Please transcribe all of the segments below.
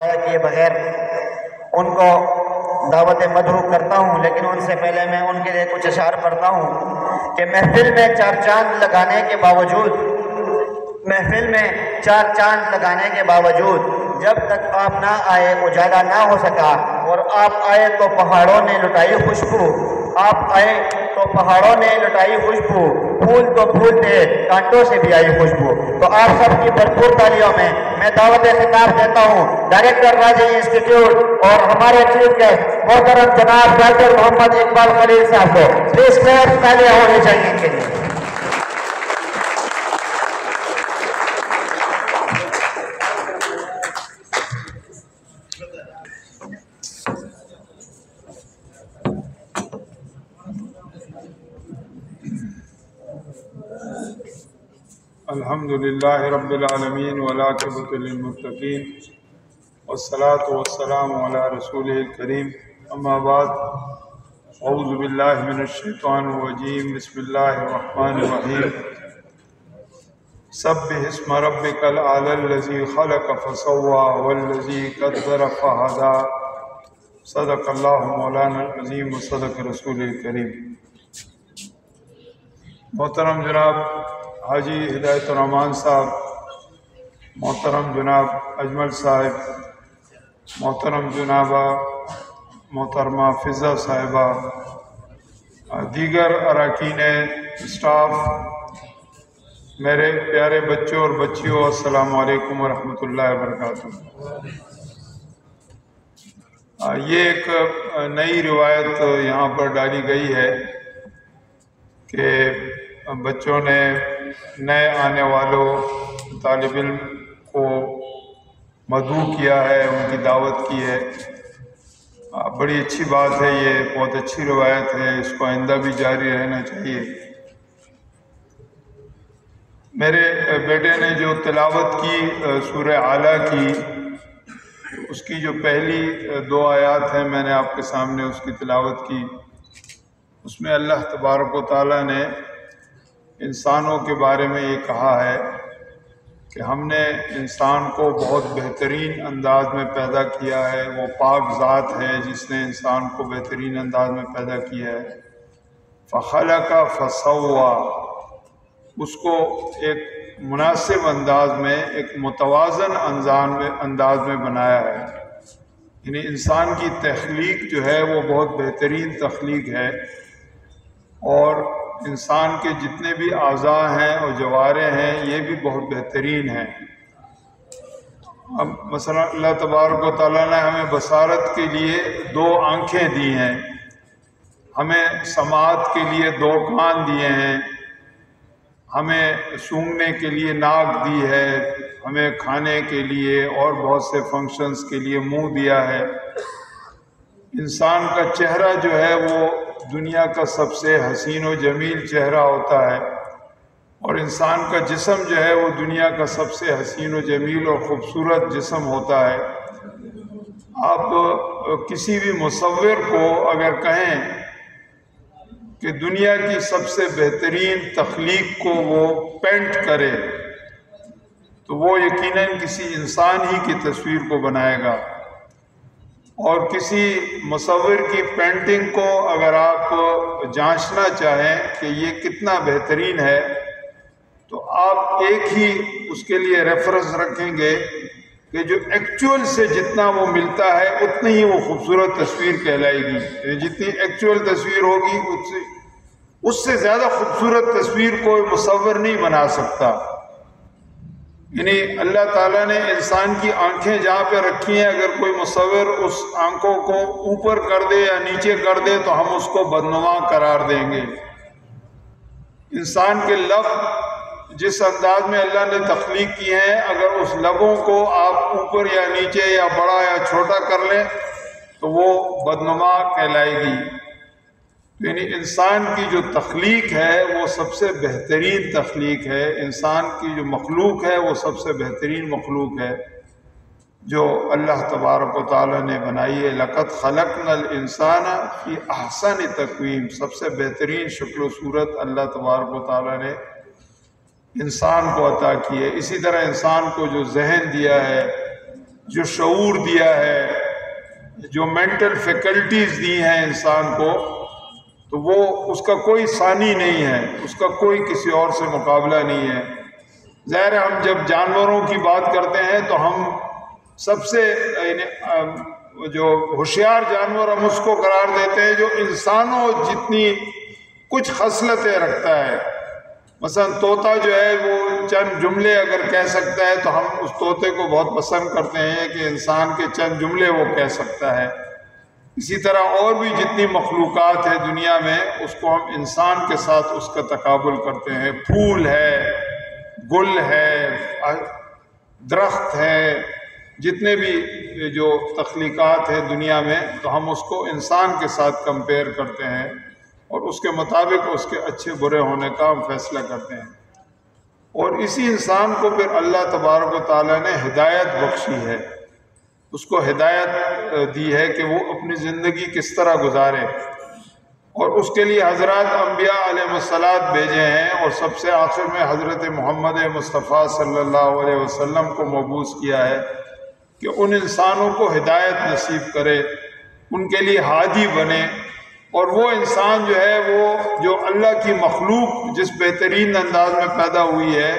کیے بغیر ان کو دعوت مدعو کرتا ہوں، لیکن ان سے پہلے میں ان کے لیے کچھ اشعار پڑھتا ہوں کہ محفل میں چار چاند لگانے کے باوجود جب تک آپ نہ آئے اجالا نہ ہو سکا، اور آپ آئے تو پہاڑوں نے لٹائی خوشبو، پھول تو پھول تھے کانٹوں سے بھی آئی خوشبو۔ تو آپ سب کی بھرپور تالیوں میں دعوت خطاب دیتا ہوں ڈائریکٹر راجی انسٹیٹیوٹ اور ہمارے چیف گیسٹ محترم جناب ڈاکٹر محمد اقبال خلیل صاحب کو پلیز کلیپس پہلے ہونے چاہیے ان کے لیے۔ الحمدللہ رب العالمین والعاقبۃ للمتقین والصلاة والسلام علی رسولہ الکریم، اما بعد، اعوذ باللہ من الشیطان الرجیم، بسم اللہ الرحمن الرحیم۔ سبح اسم ربک الاعلی الذی خلق فسوی والذی قدر فہدی، صدق اللہ مولانا العظیم وصدق رسول الکریم۔ محترم جناب حاجی ہدایت الرحمان صاحب، محترم جناب اجمل صاحب، محترم جنابہ محترمہ فضہ صاحبہ، دیگر اراکین اسٹاف، میرے پیارے بچوں اور بچیوں، السلام علیکم ورحمۃ اللہ وبرکاتہ۔ یہ ایک نئی روایت یہاں پر ڈالی گئی ہے کہ بچوں نے نئے آنے والوں طالب علم کو مدعو کیا ہے، ان کی دعوت کی ہے۔ بڑی اچھی بات ہے، یہ بہت اچھی روایت ہے، اس کو آئندہ بھی جاری رہنا چاہیے۔ میرے بیٹے نے جو تلاوت کی سورہ اعلیٰ کی، اس کی جو پہلی 2 آیات ہیں، میں نے آپ کے سامنے اس کی تلاوت کی۔ اس میں اللہ تبارک و تعالیٰ نے انسانوں کے بارے میں یہ کہا ہے کہ ہم نے انسان کو بہت بہترین انداز میں پیدا کیا ہے، وہ پاک ذات ہے جس نے انسان کو بہترین انداز میں پیدا کیا ہے۔ فخلق فسوی، اس کو ایک مناسب انداز میں، ایک متوازن انداز میں بنایا ہے۔ یعنی انسان کی تخلیق جو ہے وہ بہت بہترین تخلیق ہے، اور انسان کے جتنے بھی اعضاء ہیں اور جوارح ہیں یہ بھی بہت بہترین ہیں۔ اب مثلا اللہ تبارک و تعالیٰ نے ہمیں بصارت کے لیے 2 آنکھیں دی ہیں، ہمیں سماعت کے لیے 2 کان دیے ہیں، ہمیں سونگھنے کے لیے ناک دی ہے، ہمیں کھانے کے لیے اور بہت سے فنکشنز کے لیے منہ دیا ہے۔ انسان کا چہرہ جو ہے وہ دنیا کا سب سے حسین و جمیل چہرہ ہوتا ہے، اور انسان کا جسم جو ہے وہ دنیا کا سب سے حسین و جمیل اور خوبصورت جسم ہوتا ہے۔ آپ کسی بھی مصور کو اگر کہیں کہ دنیا کی سب سے بہترین تخلیق کو وہ پینٹ کرے تو وہ یقیناً کسی انسان ہی کی تصویر کو بنائے گا، اور کسی مصور کی پینٹنگ کو اگر آپ جانچنا چاہیں کہ یہ کتنا بہترین ہے تو آپ ایک ہی اس کے لیے ریفرنس رکھیں گے کہ جو ایکچول سے جتنا وہ ملتا ہے اتنی ہی وہ خوبصورت تصویر کہلائے گی۔ جتنی ایکچول تصویر ہوگی اس سے زیادہ خوبصورت تصویر کوئی مصور نہیں بنا سکتا۔ یعنی اللہ تعالیٰ نے انسان کی آنکھیں جہاں پہ رکھی ہیں، اگر کوئی مصور اس آنکھوں کو اوپر کر دے یا نیچے کر دے تو ہم اس کو بدنما قرار دیں گے۔ انسان کے لب جس انداز میں اللہ نے تخلیق کی ہیں، اگر اس لبوں کو آپ اوپر یا نیچے یا بڑا یا چھوٹا کر لیں تو وہ بدنما کہلائے گی۔ یعنی انسان کی جو تخلیق ہے وہ سب سے بہترین تخلیق ہے، انسان کی جو مخلوق ہے وہ سب سے بہترین مخلوق ہے جو اللہ تبارک و تعالیٰ نے بنائی ہے۔ لَقَدْ خَلَقْنَا الْإِنسَانَ فِي أَحْسَنِ تَقْوِيمٍ، سب سے بہترین شکل و صورت اللہ تبارک و تعالیٰ نے انسان کو عطا کی ہے۔ اسی طرح انسان کو جو ذہن دیا ہے، جو شعور دیا ہے، جو مینٹل فیکلٹیز دی ہیں انسان کو، تو وہ اس کا کوئی ثانی نہیں ہے، اس کا کوئی کسی اور سے مقابلہ نہیں ہے۔ ظاہر ہم جب جانوروں کی بات کرتے ہیں تو ہم سب سے جو ہوشیار جانور ہم اس کو قرار دیتے ہیں جو انسانوں جتنی کچھ خصلتیں رکھتا ہے۔ مثلا طوطا جو ہے وہ چند جملے اگر کہہ سکتا ہے تو ہم اس طوطے کو بہت پسند کرتے ہیں کہ انسان کے چند جملے وہ کہہ سکتا ہے۔ اسی طرح اور بھی جتنی مخلوقات ہے دنیا میں، اس کو ہم انسان کے ساتھ اس کا تقابل کرتے ہیں۔ پھول ہے، گل ہے، درخت ہے، جتنے بھی جو تخلیقات ہیں دنیا میں، تو ہم اس کو انسان کے ساتھ کمپیئر کرتے ہیں اور اس کے مطابق اس کے اچھے برے ہونے کا ہم فیصلہ کرتے ہیں۔ اور اسی انسان کو پھر اللہ تبارک و تعالیٰ نے ہدایت بخشی ہے، اس کو ہدایت دی ہے کہ وہ اپنی زندگی کس طرح گزارے، اور اس کے لیے حضرات انبیاء علیہ الصلاۃ بھیجے ہیں، اور سب سے آخر میں حضرت محمد مصطفیٰ صلی اللہ علیہ وسلم کو مبعوث کیا ہے کہ ان انسانوں کو ہدایت نصیب کرے، ان کے لیے ہادی بنے۔ اور وہ انسان جو ہے وہ جو اللہ کی مخلوق جس بہترین انداز میں پیدا ہوئی ہے،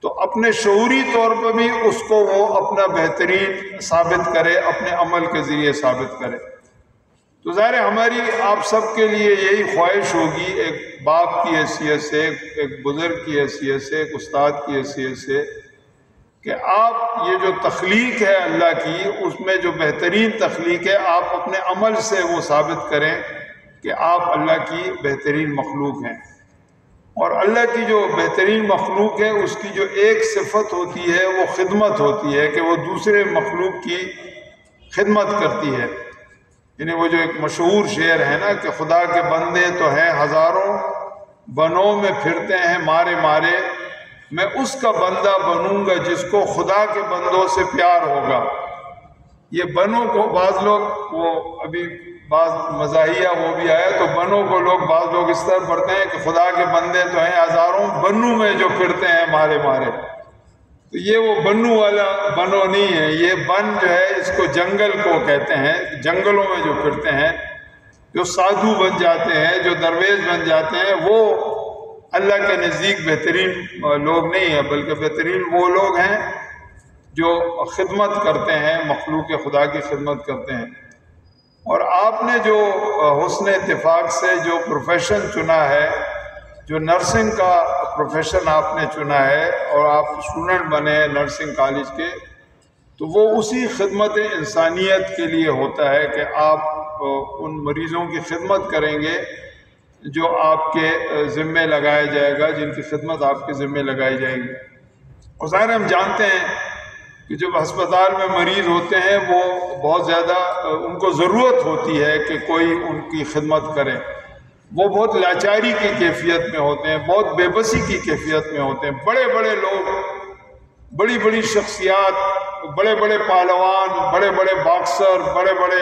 تو اپنے شعوری طور پر بھی اس کو وہ اپنا بہترین ثابت کرے، اپنے عمل کے ذریعے ثابت کرے۔ تو ظاہر ہماری آپ سب کے لیے یہی خواہش ہوگی، ایک باپ کی حیثیت سے، ایک بزرگ کی حیثیت سے، ایک استاد کی حیثیت سے، کہ آپ یہ جو تخلیق ہے اللہ کی، اس میں جو بہترین تخلیق ہے، آپ اپنے عمل سے وہ ثابت کریں کہ آپ اللہ کی بہترین مخلوق ہیں۔ اور اللہ کی جو بہترین مخلوق ہے، اس کی جو ایک صفت ہوتی ہے وہ خدمت ہوتی ہے، کہ وہ دوسرے مخلوق کی خدمت کرتی ہے۔ یعنی وہ جو ایک مشہور شعر ہے نا کہ خدا کے بندے تو ہیں ہزاروں، بنوں میں پھرتے ہیں مارے مارے، میں اس کا بندہ بنوں گا جس کو خدا کے بندوں سے پیار ہوگا۔ یہ بنوں کو بعض لوگ، وہ ابھی بعض مزاحیہ وہ بھی آیا، تو بنوں کو بعض لوگ اس طرح پڑھتے ہیں کہ خدا کے بندے تو ہیں ہزاروں، بنوں میں جو پھرتے ہیں مارے مارے۔ تو یہ وہ بنو والا بنو نہیں ہے، یہ بن جو ہے اس کو جنگل کو کہتے ہیں، جنگلوں میں جو پھرتے ہیں، جو سادھو بن جاتے ہیں، جو درویش بن جاتے ہیں، وہ اللہ کے نزدیک بہترین لوگ نہیں ہیں، بلکہ بہترین وہ لوگ ہیں جو خدمت کرتے ہیں، مخلوق خدا کی خدمت کرتے ہیں۔ اور آپ نے جو حسن اتفاق سے جو پروفیشن چنا ہے، جو نرسنگ کا پروفیشن آپ نے چنا ہے، اور آپ اسٹوڈنٹ بنے ہیں نرسنگ کالج کے، تو وہ اسی خدمت انسانیت کے لیے ہوتا ہے کہ آپ ان مریضوں کی خدمت کریں گے جو آپ کے ذمے لگایا جائے گا، جن کی خدمت آپ کے ذمے لگائی جائے گی۔ اور ظاہر ہم جانتے ہیں کہ جب ہسپتال میں مریض ہوتے ہیں، وہ بہت زیادہ ان کو ضرورت ہوتی ہے کہ کوئی ان کی خدمت کرے، وہ بہت لاچاری کی کیفیت میں ہوتے ہیں، بہت بے بسی کی کیفیت میں ہوتے ہیں۔ بڑے بڑے لوگ، بڑی بڑی شخصیات، بڑے بڑے پہلوان، بڑے بڑے باکسر، بڑے بڑے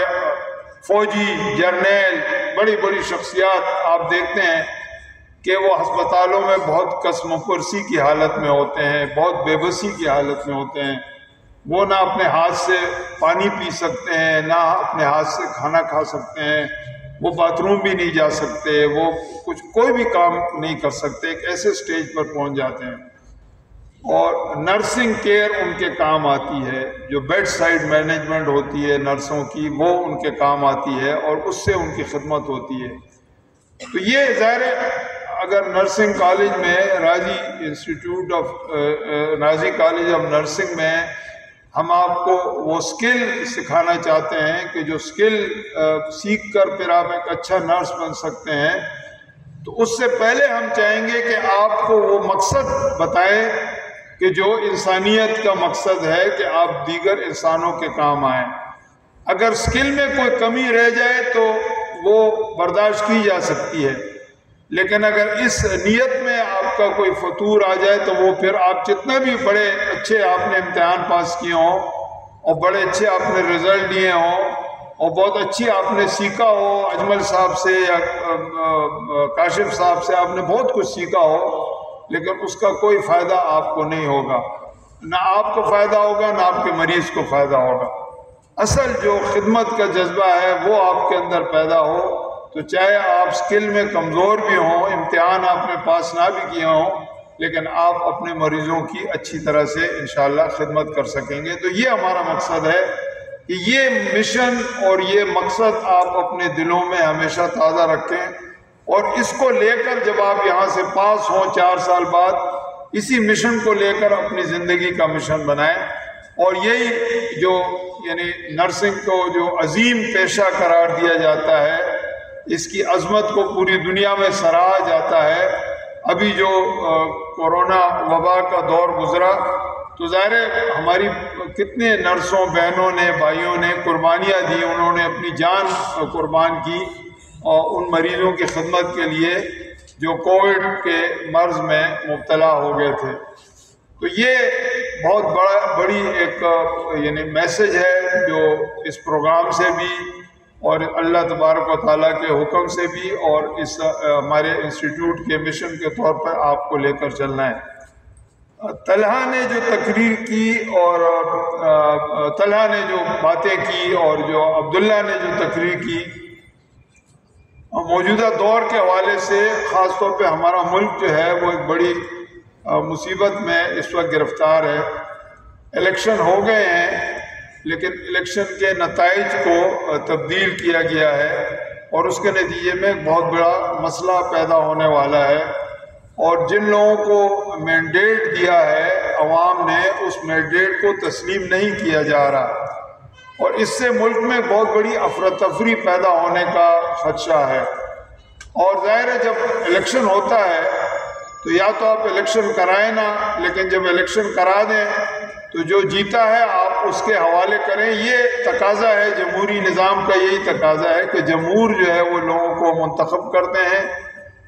فوجی، جرنیل، بڑی بڑی شخصیات آپ دیکھتے ہیں کہ وہ ہسپتالوں میں بہت قسم پرسی کی حالت میں ہوتے ہیں، بہت بے بسی کی حالت میں ہوتے ہیں۔ وہ نہ اپنے ہاتھ سے پانی پی سکتے ہیں، نہ اپنے ہاتھ سے کھانا کھا سکتے ہیں، وہ باتھ روم بھی نہیں جا سکتے، وہ کوئی بھی کام نہیں کر سکتے، ایک ایسے سٹیج پر پہنچ جاتے ہیں۔ اور نرسنگ کیئر ان کے کام آتی ہے، جو بیڈ سائڈ مینجمنٹ ہوتی ہے نرسوں کی، وہ ان کے کام آتی ہے، اور اس سے ان کی خدمت ہوتی ہے۔ تو یہ ظاہر ہے اگر نرسنگ کالج میں راضی کالج آف نرسنگ میں ہم آپ کو وہ سکل سکھانا چاہتے ہیں کہ جو سکل سیکھ کر پھر آپ ایک اچھا نرس بن سکتے ہیں، تو اس سے پہلے ہم چاہیں گے کہ آپ کو وہ مقصد بتائیں کہ جو انسانیت کا مقصد ہے کہ آپ دیگر انسانوں کے کام آئیں۔ اگر سکل میں کوئی کمی رہ جائے تو وہ برداشت کی جا سکتی ہے، لیکن اگر اس نیت میں آپ کا کوئی فطور آ جائے تو وہ پھر آپ جتنے بھی بڑے اچھے آپ نے امتحان پاس کیے ہوں، اور بڑے اچھے آپ نے رزلٹ دیے ہوں، اور بہت اچھی آپ نے سیکھا ہو، اجمل صاحب سے یا کاشف صاحب سے آپ نے بہت کچھ سیکھا ہو، لیکن اس کا کوئی فائدہ آپ کو نہیں ہوگا۔ نہ آپ کو فائدہ ہوگا نہ آپ کے مریض کو فائدہ ہوگا۔ اصل جو خدمت کا جذبہ ہے وہ آپ کے اندر پیدا ہو تو چاہے آپ سکل میں کمزور بھی ہوں، امتحان آپ نے پاس نہ بھی کیے ہوں، لیکن آپ اپنے مریضوں کی اچھی طرح سے انشاءاللہ خدمت کر سکیں گے۔ تو یہ ہمارا مقصد ہے کہ یہ مشن اور یہ مقصد آپ اپنے دلوں میں ہمیشہ تازہ رکھیں، اور اس کو لے کر جب آپ یہاں سے پاس ہوں 4 سال بعد، اسی مشن کو لے کر اپنی زندگی کا مشن بنائیں۔ اور یہی جو یعنی نرسنگ کو جو عظیم پیشہ قرار دیا جاتا ہے، اس کی عظمت کو پوری دنیا میں سراہا جاتا ہے۔ ابھی جو کورونا وبا کا دور گزرا تو ظاہر ہے ہماری کتنے نرسوں بہنوں نے بھائیوں نے قربانیاں دی، انہوں نے اپنی جان قربان کی اور ان مریضوں کی خدمت کے لیے جو کووڈ کے مرض میں مبتلا ہو گئے تھے۔ تو یہ بہت بڑی ایک یعنی میسج ہے جو اس پروگرام سے بھی اور اللہ تبارک و تعالیٰ کے حکم سے بھی اور اس ہمارے انسٹیٹیوٹ کے مشن کے طور پر آپ کو لے کر چلنا ہے۔ طلحہ نے جو تقریر کی اور طلحہ نے جو باتیں کی اور جو عبداللہ نے جو تقریر کی، موجودہ دور کے حوالے سے خاص طور پہ ہمارا ملک جو ہے وہ ایک بڑی مصیبت میں اس وقت گرفتار ہے۔ الیکشن ہو گئے ہیں لیکن الیکشن کے نتائج کو تبدیل کیا گیا ہے اور اس کے نتیجے میں ایک بہت بڑا مسئلہ پیدا ہونے والا ہے، اور جن لوگوں کو مینڈیٹ دیا ہے عوام نے اس مینڈیٹ کو تسلیم نہیں کیا جا رہا، اور اس سے ملک میں بہت بڑی افراتفری پیدا ہونے کا خدشہ ہے۔ اور ظاہر ہے جب الیکشن ہوتا ہے تو یا تو آپ الیکشن کرائیں نہ، لیکن جب الیکشن کرا دیں تو جو جیتا ہے آپ اس کے حوالے کریں۔ یہ تقاضا ہے جمہوری نظام کا، یہی تقاضا ہے کہ جمہور جو ہے وہ لوگوں کو منتخب کرتے ہیں،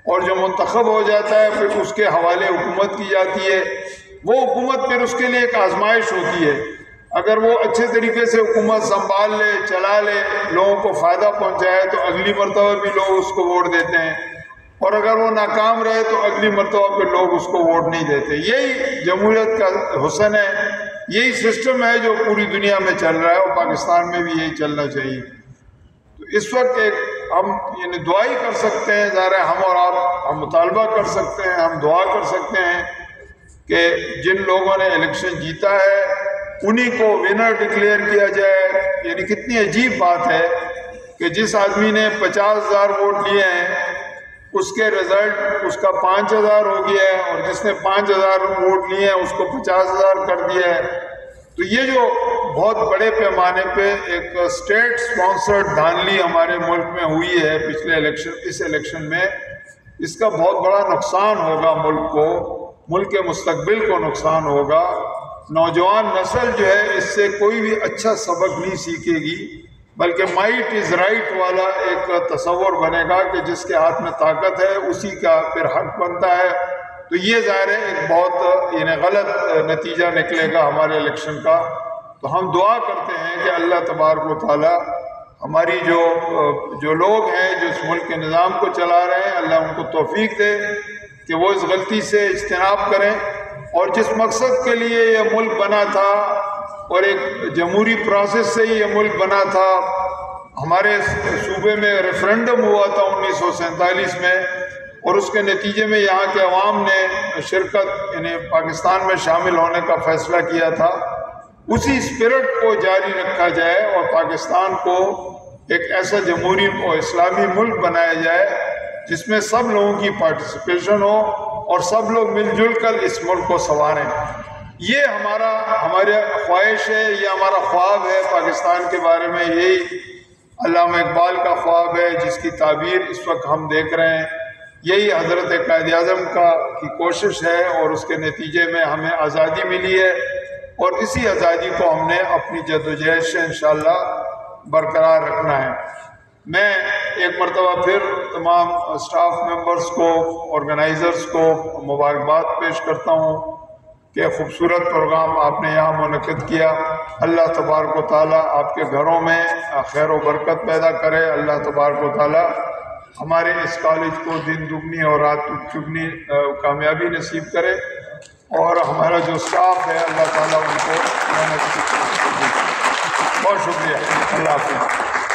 اور جو منتخب ہو جاتا ہے پھر اس کے حوالے حکومت کی جاتی ہے۔ وہ حکومت پھر اس کے لیے ایک آزمائش ہوتی ہے، اگر وہ اچھے طریقے سے حکومت سنبھال لے، چلا لے، لوگوں کو فائدہ پہنچائے تو اگلی مرتبہ بھی لوگ اس کو ووٹ دیتے ہیں، اور اگر وہ ناکام رہے تو اگلی مرتبہ پہ لوگ اس کو ووٹ نہیں دیتے۔ یہی جمہوریت کا حسن ہے، یہی سسٹم ہے جو پوری دنیا میں چل رہا ہے، اور پاکستان میں بھی یہی چلنا چاہیے۔ تو اس وقت ایک ہم یعنی دعا ہی کر سکتے ہیں، ظاہر ہے ہم اور آپ ہم مطالبہ کر سکتے ہیں، ہم دعا کر سکتے ہیں کہ جن لوگوں نے الیکشن جیتا ہے انہی کو ونر ڈکلیئر کیا جائے۔ یعنی کتنی عجیب بات ہے کہ جس آدمی نے 50,000 ووٹ لیے ہیں اس کے رزلٹ اس کا 5,000 ہو گیا ہے، اور جس نے 5,000 ووٹ لیے ہیں اس کو 50,000 کر دیا ہے۔ تو یہ جو بہت بڑے پیمانے پہ ایک اسٹیٹ سپانسرڈ دھاندلی ہمارے ملک میں ہوئی ہے پچھلے اس الیکشن میں، اس کا بہت بڑا نقصان ہوگا ملک کو، ملک کے مستقبل کو نقصان ہوگا۔ نوجوان نسل جو ہے اس سے کوئی بھی اچھا سبق نہیں سیکھے گی، بلکہ مائٹ از رائٹ والا ایک تصور بنے گا کہ جس کے ہاتھ میں طاقت ہے اسی کا پھر حق بنتا ہے۔ تو یہ ظاہر ہے ایک بہت یعنی غلط نتیجہ نکلے گا ہمارے الیکشن کا۔ تو ہم دعا کرتے ہیں کہ اللہ تبارک و تعالی ہماری جو لوگ ہیں جو اس ملک کے نظام کو چلا رہے ہیں، اللہ ان کو توفیق دے کہ وہ اس غلطی سے اجتناب کریں، اور جس مقصد کے لیے یہ ملک بنا تھا اور ایک جمہوری پروسیس سے ہی یہ ملک بنا تھا۔ ہمارے صوبے میں ریفرنڈم ہوا تھا 1947 میں، اور اس کے نتیجے میں یہاں کے عوام نے شرکت یعنی پاکستان میں شامل ہونے کا فیصلہ کیا تھا۔ اسی اسپرٹ کو جاری رکھا جائے اور پاکستان کو ایک ایسا جمہوری اور اسلامی ملک بنایا جائے جس میں سب لوگوں کی پارٹیسپیشن ہو اور سب لوگ مل جل کر اس ملک کو سنواریں۔ یہ ہمارے خواہش ہے، یہ ہمارا خواب ہے پاکستان کے بارے میں۔ یہی علامہ اقبال کا خواب ہے جس کی تعبیر اس وقت ہم دیکھ رہے ہیں۔ یہی حضرت قائد اعظم کی کوشش ہے، اور اس کے نتیجے میں ہمیں آزادی ملی ہے، اور اسی آزادی کو ہم نے اپنی جدوجہد سے انشاءاللہ برقرار رکھنا ہے۔ میں ایک مرتبہ پھر تمام اسٹاف ممبرز کو، آرگنائزرز کو مبارکباد پیش کرتا ہوں کہ خوبصورت پروگرام آپ نے یہاں منعقد کیا۔ اللہ تبارک و تعالیٰ آپ کے گھروں میں خیر و برکت پیدا کرے۔ اللہ تبارک و تعالیٰ ہمارے اس کالج کو دن دگنی اور رات چگنی کامیابی نصیب کرے۔ اور ہمارا جو اسٹاف ہے اللہ تعالیٰ ان کو محنت کی بہت شکریہ. اللہ حافظ.